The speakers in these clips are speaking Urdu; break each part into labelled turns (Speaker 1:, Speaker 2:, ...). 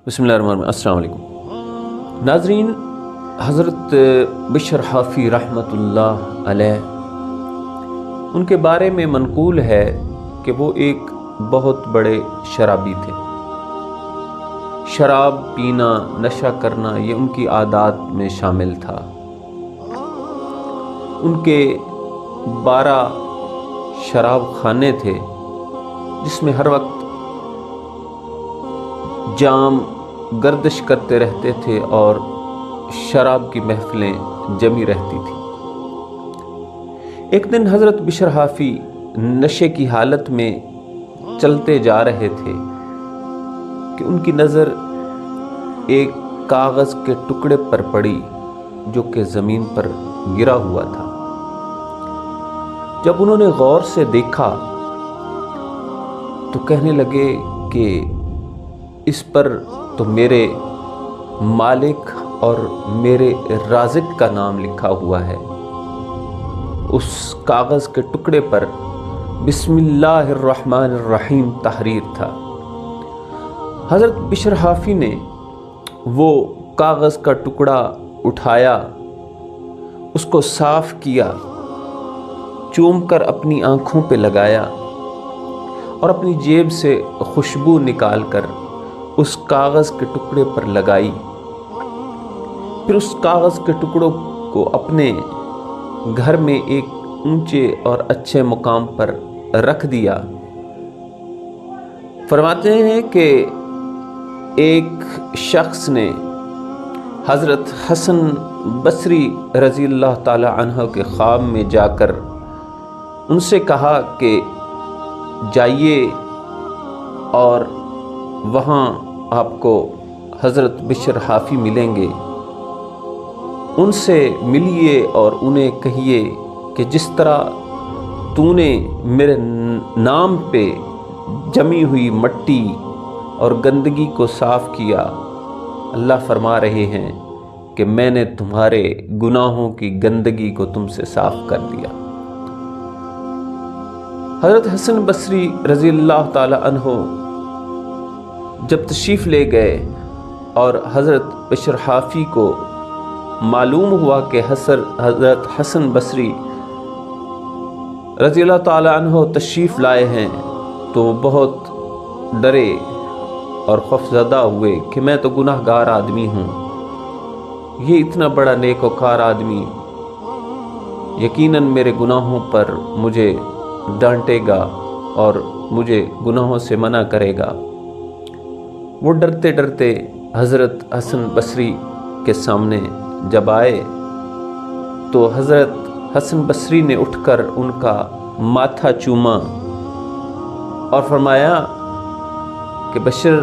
Speaker 1: بسم اللہ الرحمن الرحیم۔ السلام علیکم ناظرین، حضرت بشر حافی رحمۃ اللہ علیہ، ان کے بارے میں منقول ہے کہ وہ ایک بہت بڑے شرابی تھے۔ شراب پینا، نشہ کرنا یہ ان کی عادات میں شامل تھا۔ ان کے 12 شراب خانے تھے جس میں ہر وقت جام گردش کرتے رہتے تھے اور شراب کی محفلیں جمی رہتی تھیں۔ ایک دن حضرت بشر حافی نشے کی حالت میں چلتے جا رہے تھے کہ ان کی نظر ایک کاغذ کے ٹکڑے پر پڑی جو کہ زمین پر گرا ہوا تھا۔ جب انہوں نے غور سے دیکھا تو کہنے لگے کہ اس پر تو میرے مالک اور میرے رازق کا نام لکھا ہوا ہے۔ اس کاغذ کے ٹکڑے پر بسم اللہ الرحمن الرحیم تحریر تھا۔ حضرت بشر حافی نے وہ کاغذ کا ٹکڑا اٹھایا، اس کو صاف کیا، چوم کر اپنی آنکھوں پہ لگایا اور اپنی جیب سے خوشبو نکال کر اس کاغذ کے ٹکڑے پر لگائی۔ پھر اس کاغذ کے ٹکڑوں کو اپنے گھر میں ایک اونچے اور اچھے مقام پر رکھ دیا۔ فرماتے ہیں کہ ایک شخص نے حضرت حسن بصری رضی اللہ تعالی عنہ کے خواب میں جا کر ان سے کہا کہ جائیے اور وہاں آپ کو حضرت بشر حافی ملیں گے، ان سے ملیے اور انہیں کہیے کہ جس طرح تو نے میرے نام پہ جمی ہوئی مٹی اور گندگی کو صاف کیا، اللہ فرما رہے ہیں کہ میں نے تمہارے گناہوں کی گندگی کو تم سے صاف کر دیا۔ حضرت حسن بصری رضی اللہ تعالی عنہ جب تشریف لے گئے اور حضرت بشر حافی کو معلوم ہوا کہ حضرت حسن بصری رضی اللہ تعالی عنہ تشریف لائے ہیں تو وہ بہت ڈرے اور خوفزدہ ہوئے کہ میں تو گناہ گار آدمی ہوں، یہ اتنا بڑا نیک وکار آدمی یقیناً میرے گناہوں پر مجھے ڈانٹے گا اور مجھے گناہوں سے منع کرے گا۔ وہ ڈرتے ڈرتے حضرت حسن بصری کے سامنے جب آئے تو حضرت حسن بصری نے اٹھ کر ان کا ماتھا چوما اور فرمایا کہ بشر،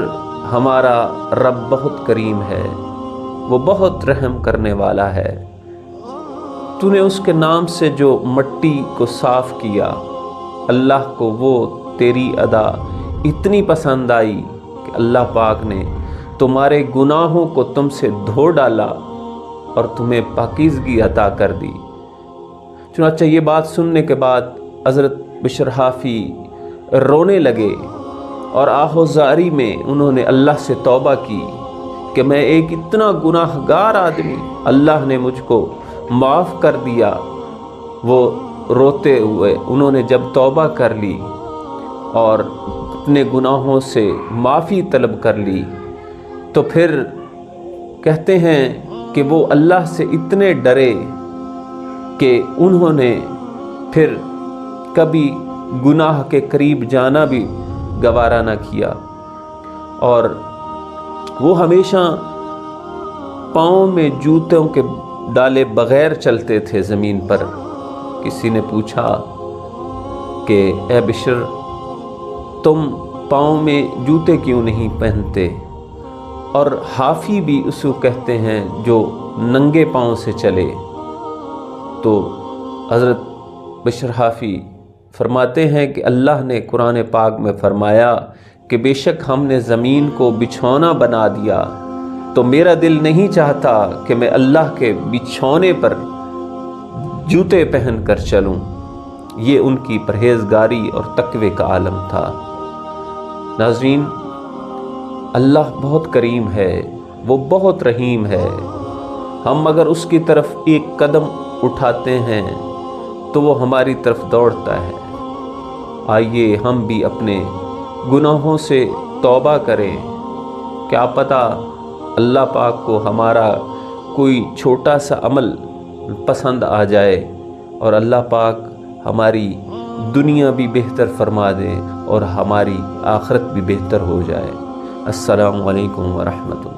Speaker 1: ہمارا رب بہت کریم ہے، وہ بہت رحم کرنے والا ہے۔ تو نے اس کے نام سے جو مٹی کو صاف کیا، اللہ کو وہ تیری ادا اتنی پسند آئی کہ اللہ پاک نے تمہارے گناہوں کو تم سے دھو ڈالا اور تمہیں پاکیزگی عطا کر دی۔ چنانچہ یہ بات سننے کے بعد حضرت بشر حافی رونے لگے اور آہوزاری میں انہوں نے اللہ سے توبہ کی کہ میں ایک اتنا گناہ گار آدمی، اللہ نے مجھ کو معاف کر دیا۔ وہ روتے ہوئے انہوں نے جب توبہ کر لی اور اپنے گناہوں سے معافی طلب کر لی تو پھر کہتے ہیں کہ وہ اللہ سے اتنے ڈرے کہ انہوں نے پھر کبھی گناہ کے قریب جانا بھی گوارا نہ کیا، اور وہ ہمیشہ پاؤں میں جوتوں کے ڈالے بغیر چلتے تھے زمین پر۔ کسی نے پوچھا کہ اے بشر، تم پاؤں میں جوتے کیوں نہیں پہنتے؟ اور حافی بھی اس کو کہتے ہیں جو ننگے پاؤں سے چلے۔ تو حضرت بشر حافی فرماتے ہیں کہ اللہ نے قرآن پاک میں فرمایا کہ بے شک ہم نے زمین کو بچھونا بنا دیا تو میرا دل نہیں چاہتا کہ میں اللہ کے بچھونے پر جوتے پہن کر چلوں۔ یہ ان کی پرہیزگاری اور تقوی کا عالم تھا۔ ناظرین، اللہ بہت کریم ہے، وہ بہت رحیم ہے۔ ہم اگر اس کی طرف ایک قدم اٹھاتے ہیں تو وہ ہماری طرف دوڑتا ہے۔ آئیے ہم بھی اپنے گناہوں سے توبہ کریں، کیا پتہ اللہ پاک کو ہمارا کوئی چھوٹا سا عمل پسند آ جائے اور اللہ پاک ہماری دنیا بھی بہتر فرما دے اور ہماری آخرت بھی بہتر ہو جائے۔ السلام علیکم ورحمۃ اللہ۔